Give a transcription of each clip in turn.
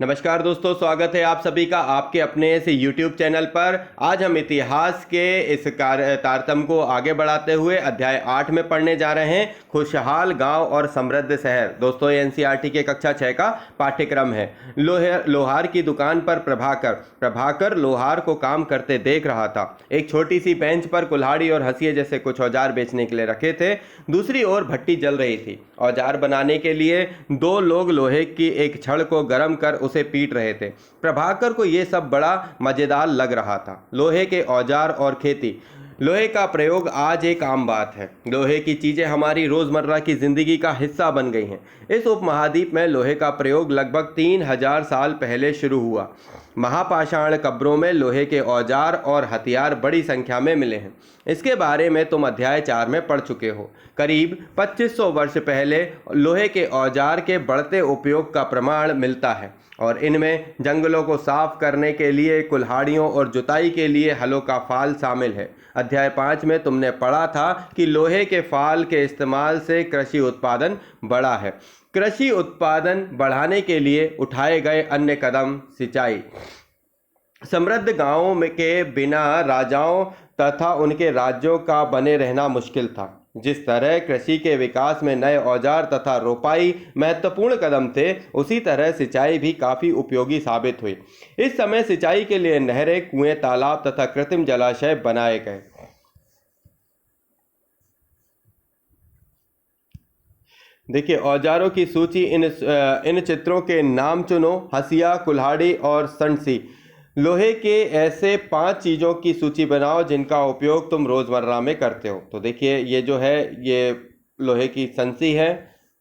नमस्कार दोस्तों, स्वागत है आप सभी का आपके अपने इस YouTube चैनल पर। आज हम इतिहास के इस तारतम्य को आगे बढ़ाते हुए अध्याय 8 में पढ़ने जा रहे हैं, खुशहाल गांव और समृद्ध शहर। दोस्तों, ये NCERT के कक्षा 6 का पाठ्यक्रम है। लोहार की दुकान पर प्रभाकर लोहार को काम करते देख रहा था। एक छोटी सी बेंच पर कुल्हाड़ी और हंसिए जैसे कुछ औजार बेचने के लिए रखे थे। दूसरी ओर भट्टी जल रही थी। औजार बनाने के लिए दो लोग लोहे की एक छड़ को गर्म कर उसे पीट रहे थे। प्रभाकर को यह सब बड़ा मजेदार लग रहा था। लोहे के औजार और खेती। लोहे का प्रयोग आज एक आम बात है। लोहे की चीजें हमारी रोजमर्रा की जिंदगी का हिस्सा बन गई हैं। इस उपमहाद्वीप में लोहे का प्रयोग लगभग 3000 साल पहले शुरू हुआ। महापाषाण कब्रों में लोहे के औजार और हथियार बड़ी संख्या में मिले हैं। इसके बारे में तुम अध्याय 4 में पढ़ चुके हो। करीब 2500 वर्ष पहले लोहे के औजार के बढ़ते उपयोग का प्रमाण मिलता है और इनमें जंगलों को साफ करने के लिए कुल्हाड़ियों और जुताई के लिए हलों का फाल शामिल है। अध्याय 5 में तुमने पढ़ा था कि लोहे के फाल के इस्तेमाल से कृषि उत्पादन बढ़ा है। कृषि उत्पादन बढ़ाने के लिए उठाए गए अन्य कदम सिंचाई। समृद्ध गांवों में के बिना राजाओं तथा उनके राज्यों का बने रहना मुश्किल था। जिस तरह कृषि के विकास में नए औजार तथा रोपाई महत्वपूर्ण कदम थे, उसी तरह सिंचाई भी काफी उपयोगी साबित हुई। इस समय सिंचाई के लिए नहरें, कुएं, तालाब तथा कृत्रिम जलाशय बनाए गए। देखिए, औजारों की सूची। इन चित्रों के नाम चुनो। हंसिया, कुल्हाड़ी और संडसी। लोहे के ऐसे 5 चीज़ों की सूची बनाओ जिनका उपयोग तुम रोज़मर्रा में करते हो। तो देखिए, ये जो है ये लोहे की संसी है।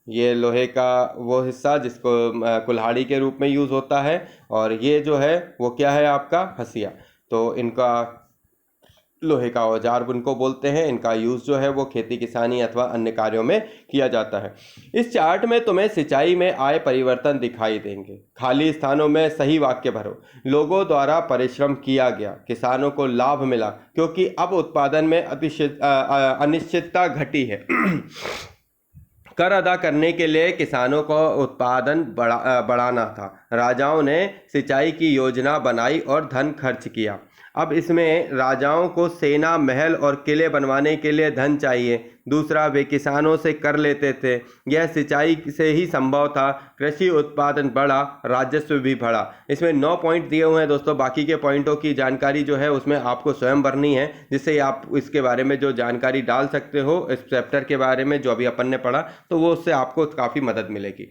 ये लोहे का वो हिस्सा जिसको कुल्हाड़ी के रूप में यूज़ होता है। और ये जो है वो क्या है, आपका हंसिया। तो इनका लोहे का औजार उनको बोलते हैं। इनका यूज़ जो है वो खेती किसानी अथवा अन्य कार्यों में किया जाता है। इस चार्ट में तुम्हें सिंचाई में आए परिवर्तन दिखाई देंगे। खाली स्थानों में सही वाक्य भरो। लोगों द्वारा परिश्रम किया गया, किसानों को लाभ मिला क्योंकि अब उत्पादन में अनिश्चितता घटी है। कर अदा करने के लिए किसानों को उत्पादन बढ़ाना था। राजाओं ने सिंचाई की योजना बनाई और धन खर्च किया। अब इसमें राजाओं को सेना, महल और किले बनवाने के लिए धन चाहिए। दूसरा, वे किसानों से कर लेते थे। यह सिंचाई से ही संभव था। कृषि उत्पादन बढ़ा, राजस्व भी बढ़ा। इसमें 9 पॉइंट दिए हुए हैं दोस्तों। बाकी के पॉइंटों की जानकारी जो है उसमें आपको स्वयं भरनी है, जिससे आप इसके बारे में जो जानकारी डाल सकते हो इस चैप्टर के बारे में जो अभी अपन ने पढ़ा, तो वो उससे आपको काफ़ी मदद मिलेगी।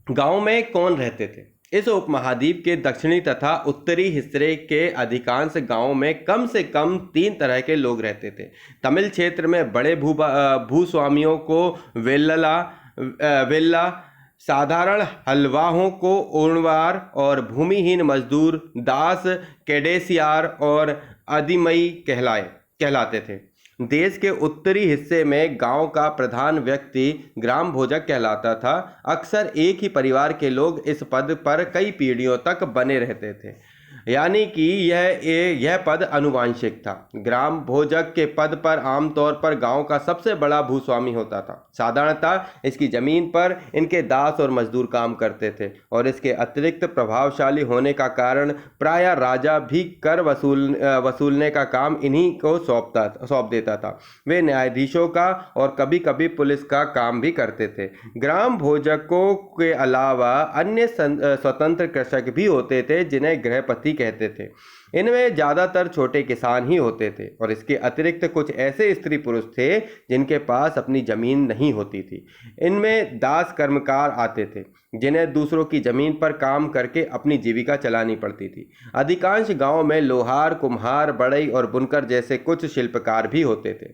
गाँव में कौन रहते थे? इस उपमहाद्वीप के दक्षिणी तथा उत्तरी हिस्से के अधिकांश गांवों में कम से कम 3 तरह के लोग रहते थे। तमिल क्षेत्र में बड़े भूस्वामियों को वेल्ला, साधारण हलवाहों को ओणवार और भूमिहीन मजदूर दास, केडेसियार और आदिमई कहलाते थे। देश के उत्तरी हिस्से में गांव का प्रधान व्यक्ति ग्राम भोजक कहलाता था। अक्सर एक ही परिवार के लोग इस पद पर कई पीढ़ियों तक बने रहते थे, यानी कि यह पद अनुवांशिक था। ग्राम भोजक के पद पर आमतौर पर गांव का सबसे बड़ा भूस्वामी होता था। साधारणतः इसकी जमीन पर इनके दास और मजदूर काम करते थे और इसके अतिरिक्त प्रभावशाली होने का कारण प्रायः राजा भी कर वसूलने का काम इन्हीं को सौंप देता था। वे न्यायाधीशों का और कभी कभी पुलिस का काम भी करते थे। ग्राम भोजकों के अलावा अन्य स्वतंत्र कृषक भी होते थे जिन्हें गृहपति कहते थे। इनमें ज़्यादातर छोटे किसान ही होते थे और इसके अतिरिक्त कुछ ऐसे स्त्री पुरुष थे जिनके पास अपनी जमीन नहीं होती थी। इनमें दास कर्मकार आते थे जिन्हें दूसरों की जमीन पर काम करके अपनी जीविका चलानी पड़ती थी। अधिकांश गांवों में लोहार, कुम्हार, बढ़ई और बुनकर जैसे कुछ शिल्पकार भी होते थे।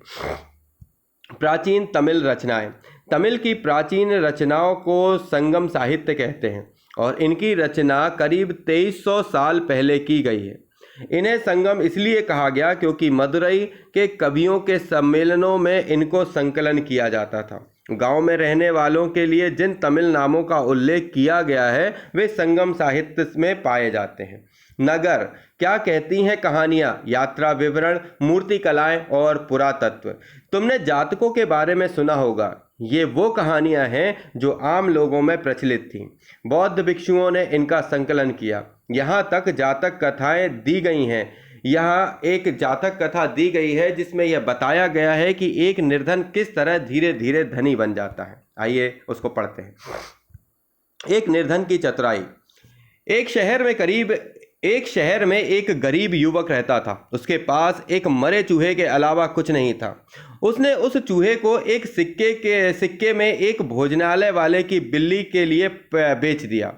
प्राचीन तमिल रचनाएं। तमिल की प्राचीन रचनाओं को संगम साहित्य कहते हैं और इनकी रचना करीब 2300 साल पहले की गई है। इन्हें संगम इसलिए कहा गया क्योंकि मदुरई के कवियों के सम्मेलनों में इनको संकलन किया जाता था। गांव में रहने वालों के लिए जिन तमिल नामों का उल्लेख किया गया है वे संगम साहित्य में पाए जाते हैं। नगर, क्या कहती हैं कहानियां, यात्रा विवरण, मूर्ति कलाएं और पुरातत्व। तुमने जातकों के बारे में सुना होगा। ये वो कहानियां हैं जो आम लोगों में प्रचलित थीं। बौद्ध भिक्षुओं ने इनका संकलन किया। यहाँ तक जातक कथाएं दी गई हैं। यहाँ एक जातक कथा दी गई है जिसमें यह बताया गया है कि एक निर्धन किस तरह धीरे धीरे धनी बन जाता है। आइए उसको पढ़ते हैं। एक निर्धन की चतुराई। एक शहर में एक गरीब युवक रहता था। उसके पास एक मरे चूहे के अलावा कुछ नहीं था। उसने उस चूहे को एक सिक्के में एक भोजनालय वाले की बिल्ली के लिए बेच दिया।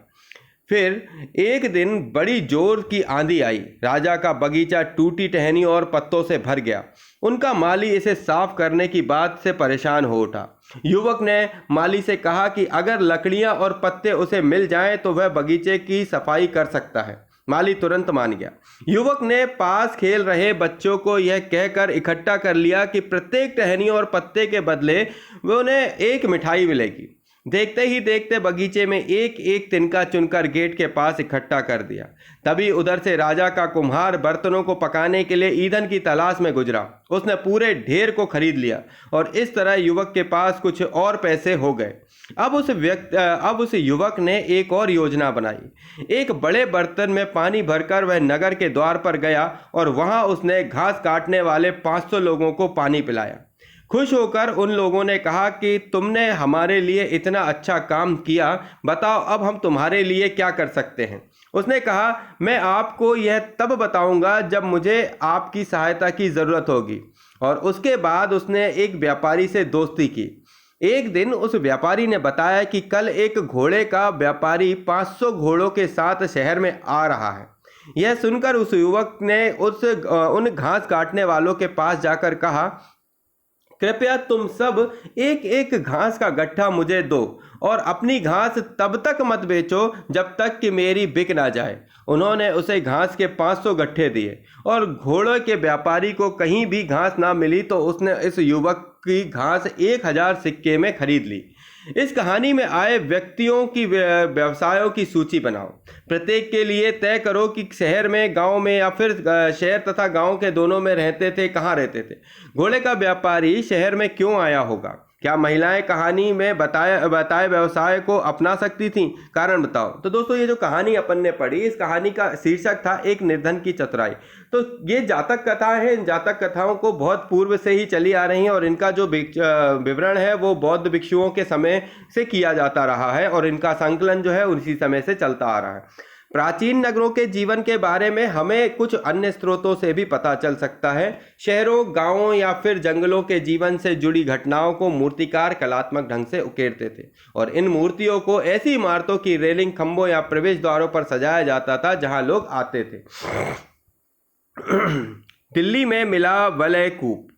फिर एक दिन बड़ी जोर की आंधी आई। राजा का बगीचा टूटी टहनी और पत्तों से भर गया। उनका माली इसे साफ करने की बात से परेशान हो उठा। युवक ने माली से कहा कि अगर लकड़ियां और पत्ते उसे मिल जाएं तो वह बगीचे की सफाई कर सकता है। माली तुरंत मान गया। युवक ने पास खेल रहे बच्चों को यह कहकर इकट्ठा कर लिया कि प्रत्येक टहनी और पत्ते के बदले वो उन्हें एक मिठाई मिलेगी। देखते ही देखते बगीचे में एक एक तिनका चुनकर गेट के पास इकट्ठा कर दिया। तभी उधर से राजा का कुम्हार बर्तनों को पकाने के लिए ईंधन की तलाश में गुजरा। उसने पूरे ढेर को खरीद लिया और इस तरह युवक के पास कुछ और पैसे हो गए। अब उस युवक ने एक और योजना बनाई। एक बड़े बर्तन में पानी भरकर वह नगर के द्वार पर गया और वहां उसने घास काटने वाले 500 लोगों को पानी पिलाया। खुश होकर उन लोगों ने कहा कि तुमने हमारे लिए इतना अच्छा काम किया, बताओ अब हम तुम्हारे लिए क्या कर सकते हैं। उसने कहा, मैं आपको यह तब बताऊंगा जब मुझे आपकी सहायता की ज़रूरत होगी। और उसके बाद उसने एक व्यापारी से दोस्ती की। एक दिन उस व्यापारी ने बताया कि कल एक घोड़े का व्यापारी 500 घोड़ों के साथ शहर में आ रहा है। यह सुनकर उस युवक ने उन घास काटने वालों के पास जाकर कहा, कृपया तुम सब एक एक घास का गट्ठा मुझे दो और अपनी घास तब तक मत बेचो जब तक कि मेरी बिक ना जाए। उन्होंने उसे घास के 500 गट्ठे दिए और घोड़ों के व्यापारी को कहीं भी घास ना मिली तो उसने इस युवक की घास 1000 सिक्के में खरीद ली। इस कहानी में आए व्यक्तियों की व्यवसायों की सूची बनाओ। प्रत्येक के लिए तय करो कि शहर में, गांव में या फिर शहर तथा गांव के दोनों में रहते थे, कहाँ रहते थे। घोड़े का व्यापारी शहर में क्यों आया होगा? क्या महिलाएं कहानी में बताए व्यवसाय को अपना सकती थीं? कारण बताओ। तो दोस्तों, ये जो कहानी अपन ने पढ़ी, इस कहानी का शीर्षक था एक निर्धन की चतुराई। तो ये जातक कथा है। इन जातक कथाओं को बहुत पूर्व से ही चली आ रही हैं और इनका जो विवरण है वो बौद्ध भिक्षुओं के समय से किया जाता रहा है और इनका संकलन जो है उसी समय से चलता आ रहा है। प्राचीन नगरों के जीवन के बारे में हमें कुछ अन्य स्रोतों से भी पता चल सकता है। शहरों, गांवों या फिर जंगलों के जीवन से जुड़ी घटनाओं को मूर्तिकार कलात्मक ढंग से उकेरते थे और इन मूर्तियों को ऐसी इमारतों की रेलिंग, खंभों या प्रवेश द्वारों पर सजाया जाता था जहां लोग आते थे। दिल्ली में मिला वलय कूप।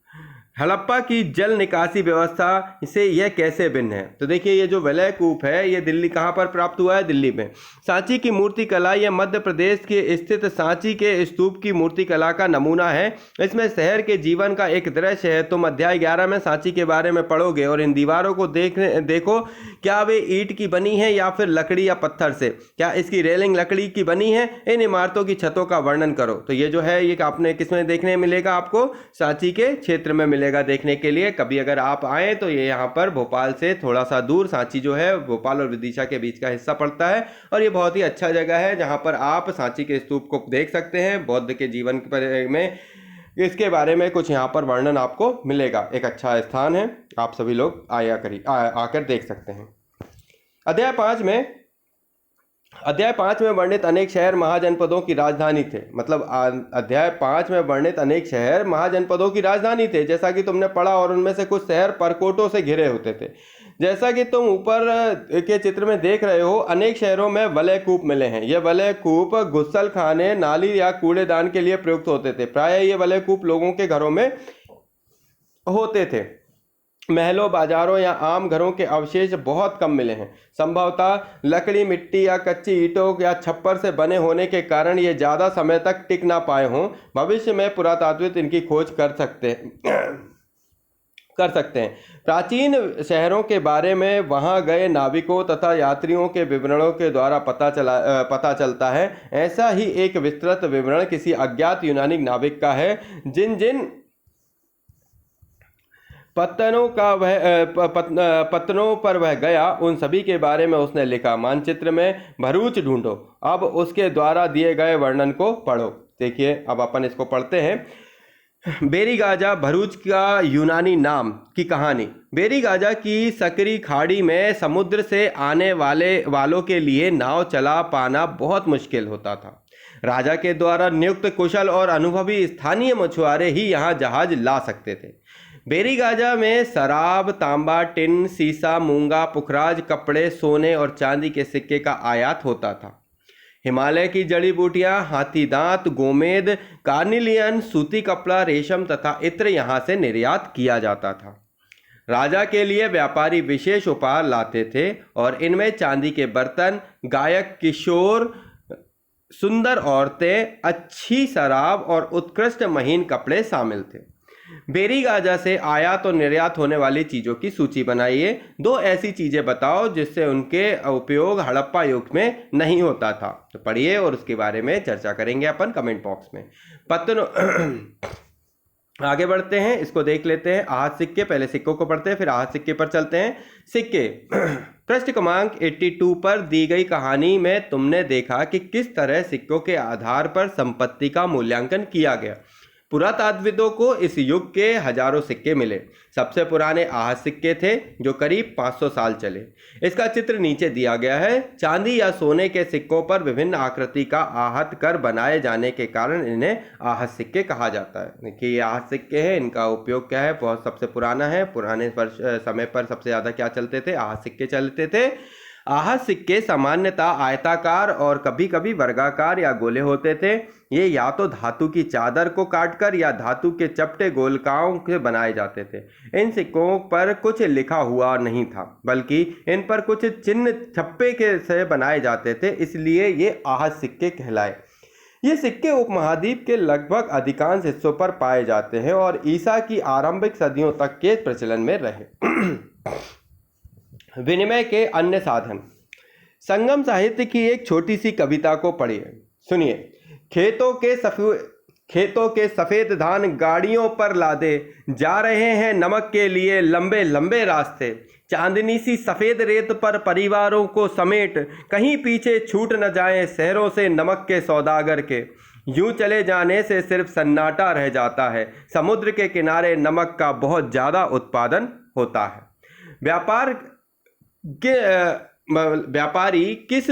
हड़प्पा की जल निकासी व्यवस्था से यह कैसे भिन्न है? तो देखिए, ये जो वलय कूप है ये दिल्ली कहाँ पर प्राप्त हुआ है? दिल्ली में। सांची की मूर्ति कला यह मध्य प्रदेश के स्थित सांची के स्तूप की मूर्ति कला का नमूना है। इसमें शहर के जीवन का एक दृश्य है। तुम अध्याय 11 में सांची के बारे में पढ़ोगे और इन दीवारों को देखो, क्या वे ईंट की बनी है या फिर लकड़ी या पत्थर से? क्या इसकी रेलिंग लकड़ी की बनी है? इन इमारतों की छतों का वर्णन करो। तो ये जो है ये आपने किसमें देखने मिलेगा? आपको सांची के क्षेत्र में मिलेगा देखने के लिए। कभी अगर आप आए तो ये यहाँ पर भोपाल से थोड़ा सा दूर, सांची जो है भोपाल और विदिशा के बीच का हिस्सा पड़ता है और ये बहुत ही अच्छा जगह है जहाँ पर आप सांची के स्तूप को देख सकते हैं। बौद्ध के जीवन में इसके बारे में कुछ यहाँ पर वर्णन आपको मिलेगा। एक अच्छा स्थान है, आप सभी लोग आकर देख सकते हैं। अध्याय 5 में वर्णित अनेक शहर महाजनपदों की राजधानी थे। मतलब अध्याय 5 में वर्णित अनेक शहर महाजनपदों की राजधानी थे, जैसा कि तुमने पढ़ा, और उनमें से कुछ शहर परकोटों से घिरे होते थे। जैसा कि तुम ऊपर के चित्र में देख रहे हो, अनेक शहरों में वलय कूप मिले हैं। ये वलय कूप गुस्सल खाने, नाली या कूड़ेदान के लिए प्रयुक्त होते थे। प्रायः ये वलय कूप लोगों के घरों में होते थे। महलों, बाजारों या आम घरों के अवशेष बहुत कम मिले हैं। संभवतः लकड़ी, मिट्टी या कच्ची ईंटों या छप्पर से बने होने के कारण ये ज़्यादा समय तक टिक ना पाए हों। भविष्य में पुरातात्विक इनकी खोज कर सकते हैं। प्राचीन शहरों के बारे में वहां गए नाविकों तथा यात्रियों के विवरणों के द्वारा पता चलता है। ऐसा ही एक विस्तृत विवरण किसी अज्ञात यूनानी नाविक का है। जिन पत्तनों पर वह गया, उन सभी के बारे में उसने लिखा। मानचित्र में भरूच ढूंढो, अब उसके द्वारा दिए गए वर्णन को पढ़ो। देखिए अब अपन इसको पढ़ते हैं। बेरीगाजा भरूच का यूनानी नाम की कहानी। बेरीगाजा की सकरी खाड़ी में समुद्र से आने वालों के लिए नाव चला पाना बहुत मुश्किल होता था। राजा के द्वारा नियुक्त कुशल और अनुभवी स्थानीय मछुआरे ही यहाँ जहाज ला सकते थे। बेरीगाजा में शराब, तांबा, टिन, सीसा, मूंगा, पुखराज, कपड़े, सोने और चांदी के सिक्के का आयात होता था। हिमालय की जड़ी बूटियां, हाथी दांत, गोमेद, कार्निलियन, सूती कपड़ा, रेशम तथा इत्र यहाँ से निर्यात किया जाता था। राजा के लिए व्यापारी विशेष उपहार लाते थे और इनमें चांदी के बर्तन, गायक, किशोर, सुंदर औरतें, अच्छी शराब और उत्कृष्ट महीन कपड़े शामिल थे। बेरीगाजा से आयात और निर्यात होने वाली चीज़ों की सूची बनाइए। 2 ऐसी चीज़ें बताओ जिससे उनके उपयोग हड़प्पा युग में नहीं होता था। तो पढ़िए और उसके बारे में चर्चा करेंगे अपन कमेंट बॉक्स में। पत्तनों आगे बढ़ते हैं, इसको देख लेते हैं। आहत सिक्के, पहले सिक्कों को पढ़ते हैं फिर आहत सिक्के पर चलते हैं। सिक्के। पृष्ठ क्रमांक 82 पर दी गई कहानी में तुमने देखा कि किस तरह सिक्कों के आधार पर संपत्ति का मूल्यांकन किया गया। पुरातात्विदों को इस युग के हजारों सिक्के मिले। सबसे पुराने आहत सिक्के थे जो करीब 500 साल चले। इसका चित्र नीचे दिया गया है। चांदी या सोने के सिक्कों पर विभिन्न आकृति का आहत कर बनाए जाने के कारण इन्हें आहत सिक्के कहा जाता है। देखिए ये आहत सिक्के हैं, इनका उपयोग क्या है, बहुत सबसे पुराना है। पुराने समय पर सबसे ज़्यादा क्या चलते थे, आहत सिक्के चलते थे। आहत सिक्के सामान्यतः आयताकार और कभी कभी वर्गाकार या गोले होते थे। ये या तो धातु की चादर को काटकर या धातु के चपटे गोलकाओं से बनाए जाते थे। इन सिक्कों पर कुछ लिखा हुआ नहीं था, बल्कि इन पर कुछ चिन्ह छप्पे के से बनाए जाते थे, इसलिए ये आहत सिक्के कहलाए। ये सिक्के उपमहाद्वीप के लगभग अधिकांश हिस्सों पर पाए जाते हैं और ईसा की आरंभिक सदियों तक के प्रचलन में रहे। विनिमय के अन्य साधन। संगम साहित्य की एक छोटी सी कविता को पढ़िए, सुनिए। खेतों के सफेद धान गाड़ियों पर लादे जा रहे हैं नमक के लिए लंबे लंबे रास्ते। चांदनी सी सफेद रेत पर परिवारों को समेट, कहीं पीछे छूट न जाएं शहरों से नमक के सौदागर के। यूं चले जाने से सिर्फ सन्नाटा रह जाता है। समुद्र के किनारे नमक का बहुत ज़्यादा उत्पादन होता है। व्यापारी किस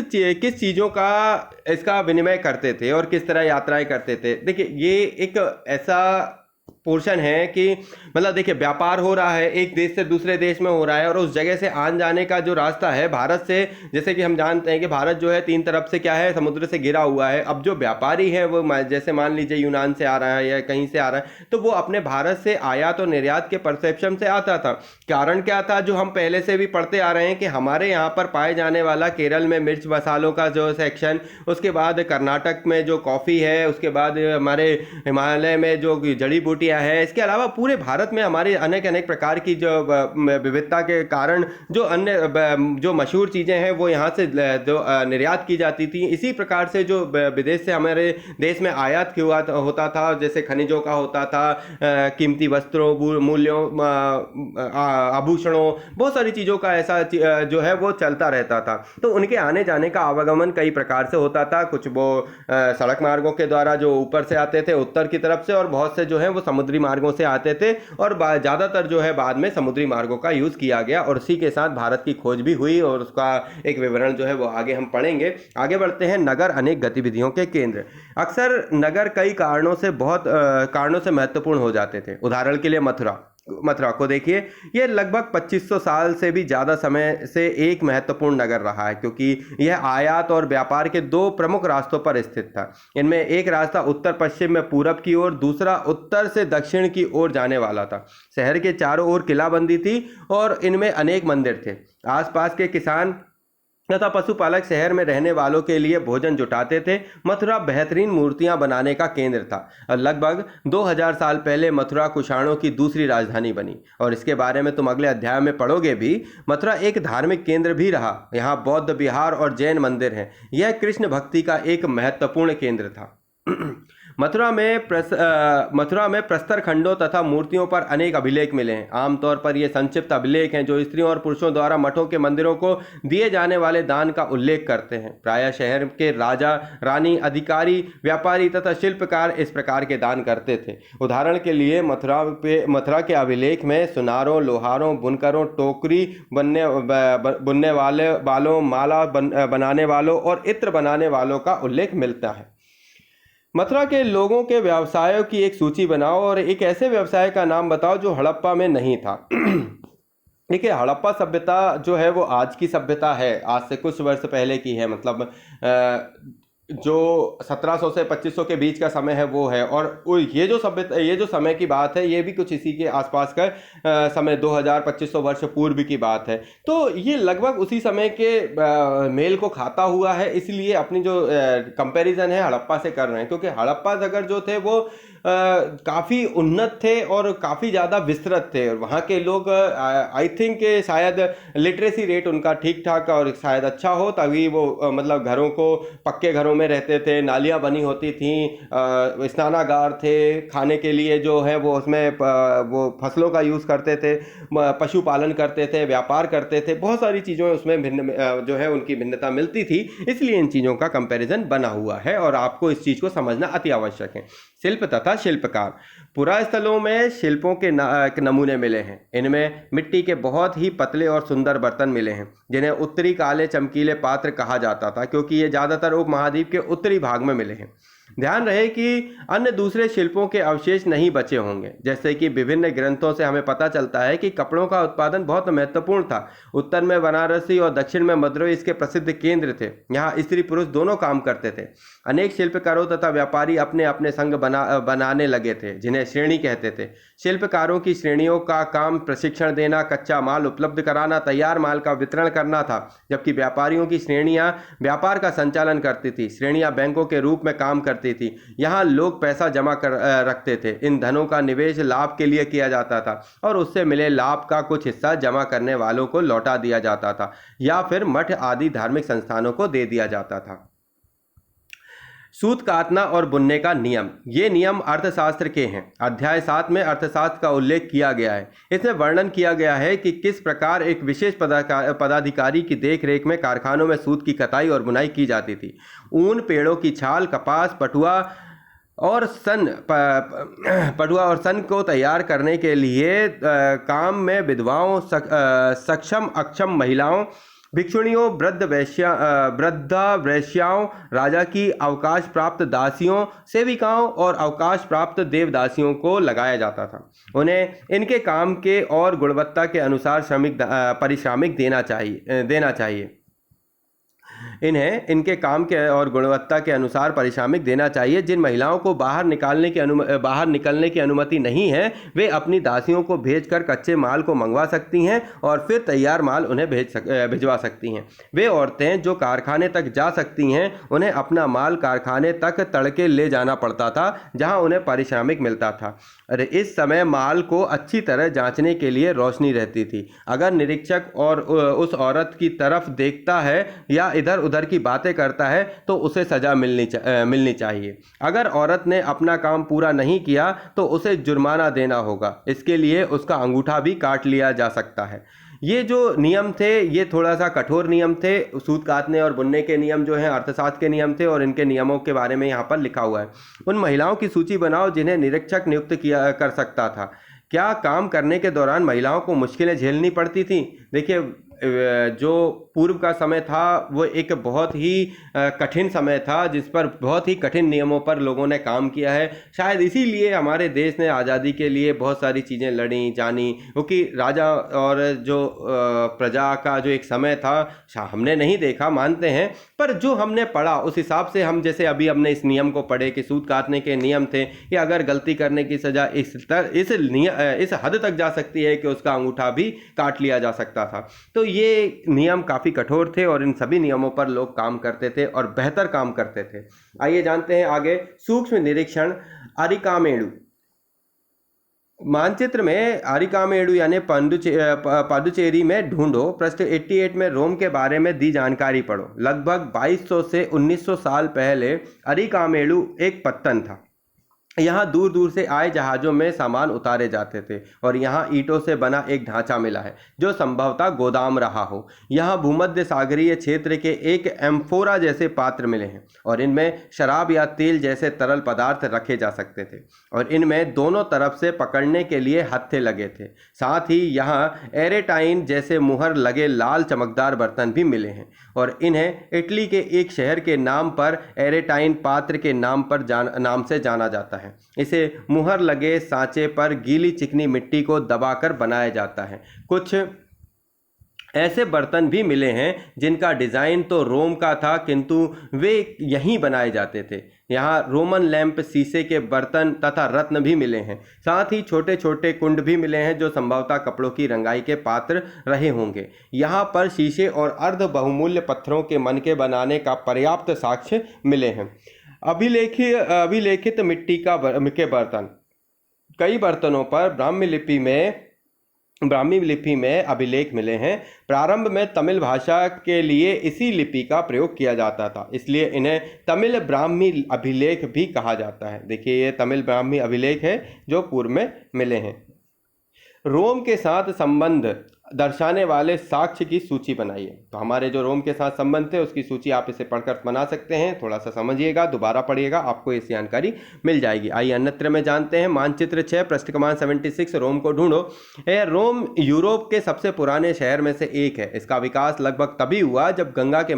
चीज़ों का इसका विनिमय करते थे और किस तरह यात्राएं करते थे। देखिए ये एक ऐसा पोर्शन है कि मतलब देखिए व्यापार हो रहा है, एक देश से दूसरे देश में हो रहा है और उस जगह से आने जाने का जो रास्ता है भारत से, जैसे कि हम जानते हैं कि भारत जो है 3 तरफ से क्या है, समुद्र से घिरा हुआ है। अब जो व्यापारी है वो जैसे मान लीजिए यूनान से आ रहा है या कहीं से आ रहा है, तो वो अपने भारत से आयात और निर्यात के परसेप्शन से आता था। कारण क्या था, जो हम पहले से भी पढ़ते आ रहे हैं कि हमारे यहाँ पर पाए जाने वाला केरल में मिर्च मसालों का जो सेक्शन, उसके बाद कर्नाटक में जो कॉफ़ी है, उसके बाद हमारे हिमालय में जो जड़ी बूटियाँ है, इसके अलावा पूरे भारत में हमारे अनेक प्रकार की जो विविधता के कारण जो अन्य जो मशहूर चीज़ें हैं वो यहाँ से जो निर्यात की जाती थी। इसी प्रकार से जो विदेश से हमारे देश में आयात होता था, जैसे खनिजों का होता था, कीमती वस्त्रों, मूल्यों, आभूषणों, बहुत सारी चीज़ों का ऐसा जो है वो चलता रहता था। तो उनके आने जाने का आवागमन कई प्रकार से होता था। कुछ वो सड़क मार्गों के द्वारा जो ऊपर से आते थे उत्तर की तरफ से, और बहुत से जो है वो समुद्री मार्गों से आते थे, और ज़्यादातर जो है बाद में समुद्री मार्गों का यूज़ किया गया और इसी के साथ भारत की खोज भी हुई और उसका एक विवरण जो है वो आगे हम पढ़ेंगे। आगे बढ़ते हैं। नगर अनेक गतिविधियों के केंद्र। अक्सर नगर कई कारणों से महत्वपूर्ण हो जाते थे। उदाहरण के लिए मथुरा को देखिए, यह लगभग 2500 साल से भी ज़्यादा समय से एक महत्वपूर्ण नगर रहा है, क्योंकि यह आयात और व्यापार के 2 प्रमुख रास्तों पर स्थित था। इनमें एक रास्ता उत्तर पश्चिम में पूरब की ओर, दूसरा उत्तर से दक्षिण की ओर जाने वाला था। शहर के चारों ओर किलाबंदी थी और इनमें अनेक मंदिर थे। आसपास के किसान तथा पशुपालक शहर में रहने वालों के लिए भोजन जुटाते थे। मथुरा बेहतरीन मूर्तियां बनाने का केंद्र था। लगभग 2000 साल पहले मथुरा कुषाणों की दूसरी राजधानी बनी और इसके बारे में तुम अगले अध्याय में पढ़ोगे भी। मथुरा एक धार्मिक केंद्र भी रहा। यहाँ बौद्ध विहार और जैन मंदिर हैं। यह कृष्ण भक्ति का एक महत्वपूर्ण केंद्र था। मथुरा में प्रस्तर खंडों तथा मूर्तियों पर अनेक अभिलेख मिले हैं। आमतौर पर ये संक्षिप्त अभिलेख हैं जो स्त्रियों और पुरुषों द्वारा मठों के मंदिरों को दिए जाने वाले दान का उल्लेख करते हैं। प्रायः शहर के राजा, रानी, अधिकारी, व्यापारी तथा शिल्पकार इस प्रकार के दान करते थे। उदाहरण के लिए मथुरा के अभिलेख में सुनारों, लोहारों, बुनकरों, टोकरी बुनने वालों, माला बनाने वालों और इत्र बनाने वालों का उल्लेख मिलता है। मथुरा के लोगों के व्यवसायों की एक सूची बनाओ और एक ऐसे व्यवसाय का नाम बताओ जो हड़प्पा में नहीं था। देखिए, हड़प्पा सभ्यता जो है वो आज की सभ्यता है, आज से कुछ वर्ष पहले की है। मतलब जो 1700 से 2500 के बीच का समय है वो है। और ये जो सभ्यता, ये जो समय की बात है, ये भी कुछ इसी के आसपास का समय 2000-2500 वर्ष पूर्व की बात है। तो ये लगभग उसी समय के मेल को खाता हुआ है, इसलिए अपनी जो कंपैरिजन है हड़प्पा से कर रहे हैं। क्योंकि हड़प्पा नगर जो थे वो काफ़ी उन्नत थे और काफ़ी ज़्यादा विस्तृत थे। और वहाँ के लोग आई थिंक शायद लिटरेसी रेट उनका ठीक ठाक और शायद अच्छा हो, तभी वो मतलब घरों को, पक्के घरों में रहते थे, नालियाँ बनी होती थीं, स्नानागार थे, खाने के लिए जो है वो उसमें वो फसलों का यूज़ करते थे, पशुपालन करते थे, व्यापार करते थे। बहुत सारी चीज़ों उसमें भिन्न जो है उनकी भिन्नता मिलती थी, इसलिए इन चीज़ों का कंपैरिजन बना हुआ है और आपको इस चीज़ को समझना अति आवश्यक है। शिल्प तथा शिल्पकार। पुरास्थलों में शिल्पों के नमूने मिले हैं। इनमें मिट्टी के बहुत ही पतले और सुंदर बर्तन मिले हैं जिन्हें उत्तरी काले चमकीले पात्र कहा जाता था, क्योंकि ये ज़्यादातर उपमहाद्वीप के उत्तरी भाग में मिले हैं। ध्यान रहे कि अन्य दूसरे शिल्पों के अवशेष नहीं बचे होंगे। जैसे कि विभिन्न ग्रंथों से हमें पता चलता है कि कपड़ों का उत्पादन बहुत महत्वपूर्ण था। उत्तर में बनारसी और दक्षिण में मद्रई इसके प्रसिद्ध केंद्र थे। यहाँ स्त्री पुरुष दोनों काम करते थे। अनेक शिल्पकारों तथा व्यापारी अपने अपने संघ बनाने लगे थे, जिन्हें श्रेणी कहते थे। शिल्पकारों की श्रेणियों का काम प्रशिक्षण देना, कच्चा माल उपलब्ध कराना, तैयार माल का वितरण करना था, जबकि व्यापारियों की श्रेणियां व्यापार का संचालन करती थी। श्रेणियां बैंकों के रूप में काम करती थी। यहाँ लोग पैसा जमा कर रखते थे। इन धनों का निवेश लाभ के लिए किया जाता था और उससे मिले लाभ का कुछ हिस्सा जमा करने वालों को लौटा दिया जाता था या फिर मठ आदि धार्मिक संस्थानों को दे दिया जाता था। सूत काटना और बुनने का नियम। ये नियम अर्थशास्त्र के हैं। अध्याय 7 में अर्थशास्त्र का उल्लेख किया गया है। इसमें वर्णन किया गया है कि किस प्रकार एक विशेष पदाधिकारी की देखरेख में कारखानों में सूत की कताई और बुनाई की जाती थी। ऊन, पेड़ों की छाल, कपास, पटुआ और सन को तैयार करने के लिए काम में विधवाओं, सक्षम अक्षम महिलाओं, भिक्षुणियों, वृद्धा वैश्याओं, राजा की अवकाश प्राप्त दासियों, सेविकाओं और अवकाश प्राप्त देवदासियों को लगाया जाता था। उन्हें इनके काम के और गुणवत्ता के अनुसार पारिश्रमिक देना चाहिए। इन्हें इनके काम के और गुणवत्ता के अनुसार पारिश्रमिक देना चाहिए। जिन महिलाओं को बाहर निकलने की अनुमति नहीं है, वे अपनी दासियों को भेजकर कच्चे माल को मंगवा सकती हैं और फिर तैयार माल उन्हें भिजवा सकती हैं। वे औरतें जो कारखाने तक जा सकती हैं, उन्हें अपना माल कारखाने तक तड़के ले जाना पड़ता था, जहां उन्हें पारिश्रमिक मिलता था। अरे इस समय माल को अच्छी तरह जांचने के लिए रोशनी रहती थी। अगर निरीक्षक और उस औरत की तरफ देखता है या इधर उधर की बातें करता है तो उसे सजा मिलनी चाहिए। अगर औरत ने अपना काम पूरा नहीं किया तो उसे जुर्माना देना होगा। इसके लिए उसका अंगूठा भी काट लिया जा सकता है। ये जो नियम थे ये थोड़ा सा कठोर नियम थे। सूत काटने और बुनने के नियम जो हैं अर्थशास्त्र के नियम थे और इनके नियमों के बारे में यहाँ पर लिखा हुआ है। उन महिलाओं की सूची बनाओ जिन्हें निरीक्षक नियुक्त कर सकता था। क्या काम करने के दौरान महिलाओं को मुश्किलें झेलनी पड़ती थी? देखिए, जो पूर्व का समय था वो एक बहुत ही कठिन समय था, जिस पर बहुत ही कठिन नियमों पर लोगों ने काम किया है। शायद इसीलिए हमारे देश ने आज़ादी के लिए बहुत सारी चीज़ें लड़ी जानी, क्योंकि राजा और जो प्रजा का जो एक समय था हमने नहीं देखा, मानते हैं, पर जो हमने पढ़ा उस हिसाब से हम जैसे अभी हमने इस नियम को पढ़े कि सूत काटने के नियम थे कि अगर गलती करने की सज़ा इस हद तक जा सकती है कि उसका अंगूठा भी काट लिया जा सकता था। तो ये नियम काफ़ी कठोर थे और इन सभी नियमों पर लोग काम करते थे और बेहतर काम करते थे। आइए जानते हैं आगे। सूक्ष्म निरीक्षण। अरिकामेडु। मानचित्र में अरिकामेडु यानी पांडुचेरी में ढूंढो। पृष्ठ 88 में रोम के बारे में दी जानकारी पढ़ो। लगभग 2200 से 1900 साल पहले अरिकामेडु एक पत्तन था। यहाँ दूर दूर से आए जहाज़ों में सामान उतारे जाते थे और यहाँ ईंटों से बना एक ढांचा मिला है जो संभवतः गोदाम रहा हो। यहाँ भूमध्य सागरीय क्षेत्र के एक एम्फोरा जैसे पात्र मिले हैं और इनमें शराब या तेल जैसे तरल पदार्थ रखे जा सकते थे और इनमें दोनों तरफ से पकड़ने के लिए हत्थे लगे थे। साथ ही यहाँ एरेटाइन जैसे मुहर लगे लाल चमकदार बर्तन भी मिले हैं और इन्हें इटली के एक शहर के नाम पर एरेटाइन पात्र के नाम से जाना जाता है। इसे मुहर लगे सांचे पर गीली चिकनी मिट्टी को दबाकर बनाया जाता है। कुछ ऐसे बर्तन भी मिले हैं जिनका डिज़ाइन तो रोम का था किंतु वे यहीं बनाए जाते थे। यहाँ रोमन लैंप, शीशे के बर्तन तथा रत्न भी मिले हैं। साथ ही छोटे छोटे कुंड भी मिले हैं जो संभवतः कपड़ों की रंगाई के पात्र रहे होंगे। यहाँ पर शीशे और अर्ध बहुमूल्य पत्थरों के मनके बनाने का पर्याप्त साक्ष्य मिले हैं। अभिलेखित मिट्टी के बर्तन, कई बर्तनों पर ब्राह्मी लिपि में अभिलेख मिले हैं। प्रारंभ में तमिल भाषा के लिए इसी लिपि का प्रयोग किया जाता था, इसलिए इन्हें तमिल ब्राह्मी अभिलेख भी कहा जाता है। देखिए ये तमिल ब्राह्मी अभिलेख है जो पूर्व में मिले हैं। रोम के साथ संबंध दर्शाने वाले साक्ष्य की सूची बनाइए। तो हमारे जो रोम के साथ संबंध थे उसकी सूची आप इसे पढ़कर बना सकते हैं। थोड़ा सा समझिएगा, दोबारा पढ़िएगा, आपको इस जानकारी मिल जाएगी। आइए अन्यत्र में जानते हैं। मानचित्र 6 पृष्ठ क्रमांक 76 रोम को ढूंढो। रोम यूरोप के सबसे पुराने शहर में से एक है। इसका विकास लगभग तभी हुआ जब गंगा के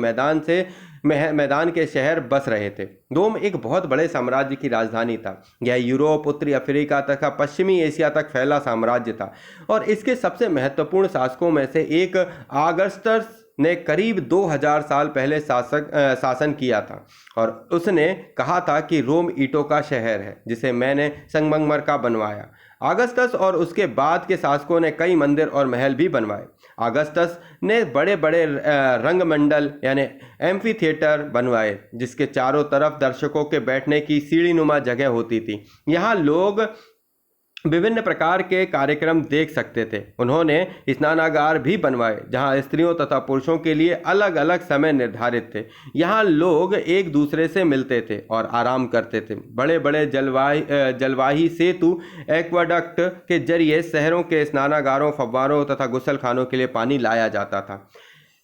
मैदान के शहर बस रहे थे। रोम एक बहुत बड़े साम्राज्य की राजधानी था। यह यूरोप, उत्तरी अफ्रीका तथा पश्चिमी एशिया तक फैला साम्राज्य था और इसके सबसे महत्वपूर्ण शासकों में से एक ऑगस्टस ने करीब 2000 साल पहले शासन किया था और उसने कहा था कि रोम ईंटों का शहर है जिसे मैंने संगमरमर का बनवाया। ऑगस्टस और उसके बाद के शासकों ने कई मंदिर और महल भी बनवाए। ऑगस्टस ने बड़े बड़े रंगमंडल यानी एम्फी थिएटर बनवाए जिसके चारों तरफ दर्शकों के बैठने की सीढ़ीनुमा जगह होती थी। यहाँ लोग विभिन्न प्रकार के कार्यक्रम देख सकते थे। उन्होंने स्नानागार भी बनवाए जहां स्त्रियों तथा पुरुषों के लिए अलग अलग समय निर्धारित थे। यहाँ लोग एक दूसरे से मिलते थे और आराम करते थे। बड़े बड़े जलवाही सेतु एक्वाडक्ट के जरिए शहरों के स्नानागारों, फव्वारों तथा गुसलखानों के लिए पानी लाया जाता था।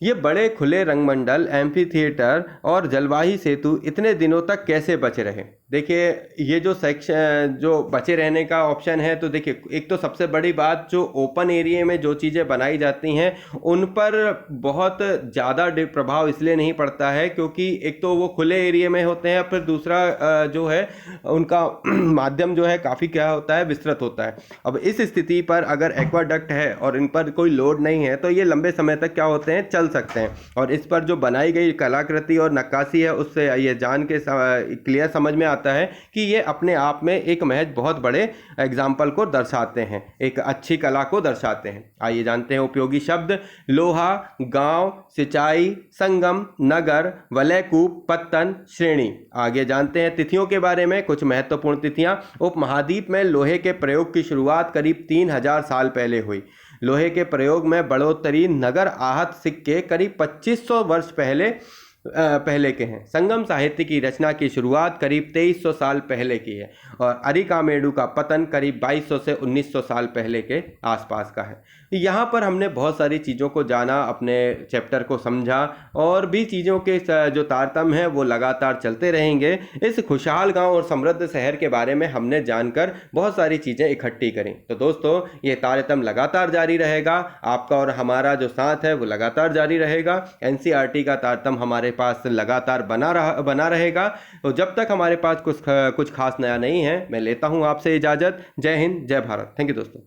ये बड़े खुले रंगमंडल, एम्फी थिएटर और जलवाही सेतु इतने दिनों तक कैसे बचे रहे? देखिए ये जो सेक्शन जो बचे रहने का ऑप्शन है, तो देखिए एक तो सबसे बड़ी बात जो ओपन एरिया में जो चीज़ें बनाई जाती हैं उन पर बहुत ज़्यादा प्रभाव इसलिए नहीं पड़ता है क्योंकि एक तो वो खुले एरिया में होते हैं, फिर दूसरा जो है उनका माध्यम जो है काफ़ी क्या होता है, विस्तृत होता है। अब इस स्थिति पर अगर एक्वाडक्ट है और इन पर कोई लोड नहीं है तो ये लंबे समय तक क्या होते हैं, चल सकते हैं। और इस पर जो बनाई गई कलाकृति और नक्काशी है उससे ये जान के क्लियर समझ में आता है कि ये अपने आप में एक महज बहुत बड़े एग्जाम्पल को दर्शाते हैं, एक अच्छी कला को दर्शाते हैं। आइए जानते हैं उपयोगी शब्द। लोहा, गांव, सिंचाई, संगम, नगर, वलयकूप, पत्तन, श्रेणी। आगे जानते हैं तिथियों के बारे में। कुछ महत्वपूर्ण तिथियां। उपमहाद्वीप में लोहे के प्रयोग की शुरुआत करीब 3000 साल पहले हुई। लोहे के प्रयोग में बढ़ोतरी नगर आहत सिक्के करीब 2500 वर्ष पहले के हैं। संगम साहित्य की रचना की शुरुआत करीब 2300 साल पहले की है और अरिकामेडु का पतन करीब 2200 से 1900 साल पहले के आसपास का है। यहाँ पर हमने बहुत सारी चीज़ों को जाना, अपने चैप्टर को समझा और भी चीज़ों के जो तारतम्य हैं वो लगातार चलते रहेंगे। इस खुशहाल गांव और समृद्ध शहर के बारे में हमने जानकर बहुत सारी चीज़ें इकट्ठी करी। तो दोस्तों ये तारतम्य लगातार जारी रहेगा, आपका और हमारा जो साथ है वो लगातार जारी रहेगा। NCERT का तारतम्य हमारे पास लगातार बना रहेगा। तो जब तक हमारे पास कुछ खास नया नहीं है, मैं लेता हूँ आपसे इजाज़त। जय हिंद, जय भारत। थैंक यू दोस्तों।